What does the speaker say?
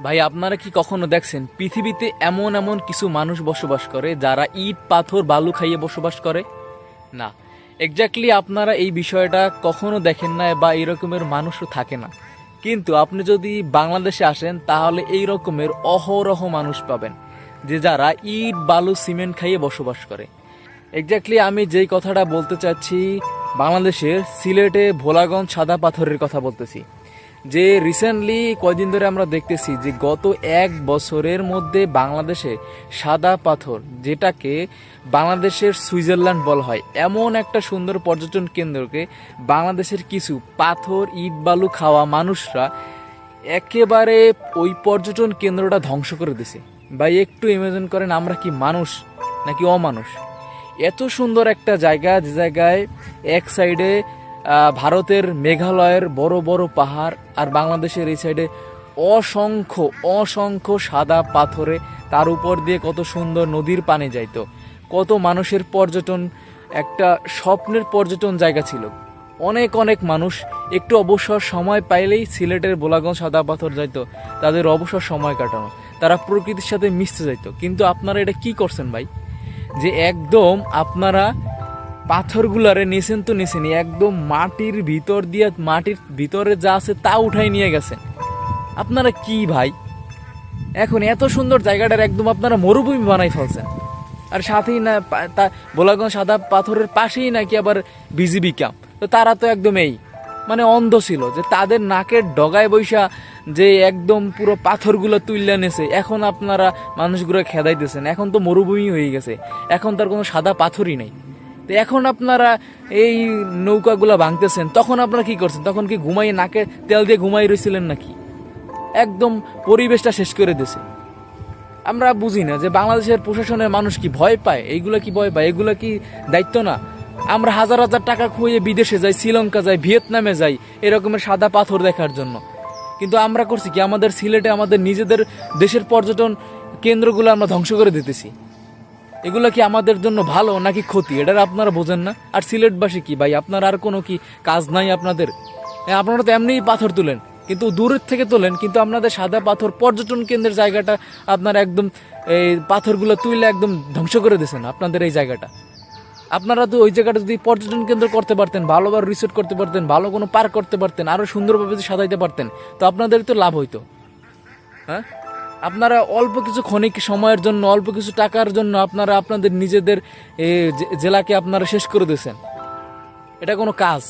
ভাই আপনারা কি কখনো দেখছেন পৃথিবীতে এমন এমন কিছু মানুষ বসবাস করে যারা ইট পাথর বালু খাইয়ে বসবাস করে? না, এক্স্যাক্টলি আপনারা এই বিষয়টা কখনো দেখেন না বা এই রকমের মানুষও থাকে না। কিন্তু আপনি যদি বাংলাদেশে আসেন তাহলে এই রকমের অহরহ মানুষ পাবেন যে যারা ইট বালু সিমেন্ট খাইয়ে বসবাস করে। এক্স্যাক্টলি আমি যেই কথাটা বলতে চাচ্ছি, বাংলাদেশের সিলেটে ভোলাগঞ্জ সাদা পাথরের কথা বলতেছি। যে রিসেন্টলি কয়দিন ধরে আমরা দেখতেছি যে গত এক বছরের মধ্যে বাংলাদেশে সাদা পাথর, যেটাকে বাংলাদেশের সুইজারল্যান্ড বলা হয়, এমন একটা সুন্দর পর্যটন কেন্দ্রকে বাংলাদেশের কিছু পাথর ইট বালু খাওয়া মানুষরা একেবারে ওই পর্যটন কেন্দ্রটা ধ্বংস করে দিছে। ভাই একটু ইমাজিন করেন, আমরা কি মানুষ নাকি অমানুষ? এত সুন্দর একটা জায়গা, যে জায়গায় এক সাইডে ভারতের মেঘালয়ের বড় বড় পাহাড়, আর বাংলাদেশের এই সাইডে অসংখ্য অসংখ্য সাদা পাথরে, তার উপর দিয়ে কত সুন্দর নদীর পানি যাইতো, কত মানুষের পর্যটন, একটা স্বপ্নের পর্যটন জায়গা ছিল। অনেক অনেক মানুষ একটু অবসর সময় পাইলেই সিলেটের ভোলাগঞ্জ সাদা পাথর যাইতো তাদের অবসর সময় কাটানো, তারা প্রকৃতির সাথে মিশতে যাইতো। কিন্তু আপনারা এটা কি করছেন ভাই, যে একদম আপনারা পাথরগুলারে নিছেন তো নিছেনই, একদম মাটির ভিতর দিয়ে, মাটির ভিতরে যা আছে তা উঠাই নিয়ে গেছেন। আপনারা কি ভাই, এখন এত সুন্দর জায়গাটার একদম আপনারা মরুভূমি বানাই ফেলছেন। আর সাথেই না ভোলাগঞ্জ সাদা পাথরের পাশেই নাকি আবার বিজিবি ক্যাম্প। তো তারা তো একদম এই মানে অন্ধ ছিল যে তাদের নাকের ডগায় বৈশা যে একদম পুরো পাথরগুলো তুললে নেছে। এখন আপনারা মানুষগুলো খেদাইতেছেন, এখন তো মরুভূমি হয়ে গেছে, এখন তার কোনো সাদা পাথরই নেই। তো এখন আপনারা এই নৌকাগুলো ভাঙতেছেন, তখন আপনারা কি করছেন? তখন কি ঘুমাই নাকে তেল দিয়ে ঘুমাই রয়েছিলেন নাকি? একদম পরিবেশটা শেষ করে দিয়েছে। আমরা বুঝি না যে বাংলাদেশের প্রশাসনের মানুষ কি ভয় পায়? এইগুলা কি ভয় পায়? এগুলা কি দায়িত্ব না? আমরা হাজার হাজার টাকা খুঁয়ে বিদেশে যাই, শ্রীলঙ্কা যাই, ভিয়েতনামে যাই এরকমের সাদা পাথর দেখার জন্য। কিন্তু আমরা করছি কি, আমাদের সিলেটে আমাদের নিজেদের দেশের পর্যটন কেন্দ্রগুলো আমরা ধ্বংস করে দিতেছি। এগুলো কি আমাদের জন্য ভালো নাকি ক্ষতি, এটা আপনারা বোঝেন না। আর সিলেটবাসী কি ভাই, আপনারা আর কোনো কি কাজ নাই আপনাদের? আপনারা তো এমনিই পাথর তুলেন, কিন্তু দূরের থেকে তোলেন, কিন্তু আপনাদের সাদা পাথর পর্যটন কেন্দ্রের জায়গাটা আপনারা একদম এই পাথরগুলো তুলে একদম ধ্বংস করে দিয়েছেন আপনাদের এই জায়গাটা। আপনারা তো ওই জায়গাটা যদি পর্যটন কেন্দ্র করতে পারতেন, ভালোভাবে রিসোর্ট করতে পারতেন, ভালো কোনো পার্ক করতে পারতেন, আরো সুন্দরভাবে যদি সাজাইতে পারতেন, তো আপনাদের তো লাভ হইতো। হ্যাঁ, আপনারা অল্প কিছু ক্ষণিক সময়ের জন্য, অল্প কিছু টাকার জন্য আপনারা আপনাদের নিজেদের জেলাকে আপনারা শেষ করে দিয়েছেন। এটা কোনো কাজ?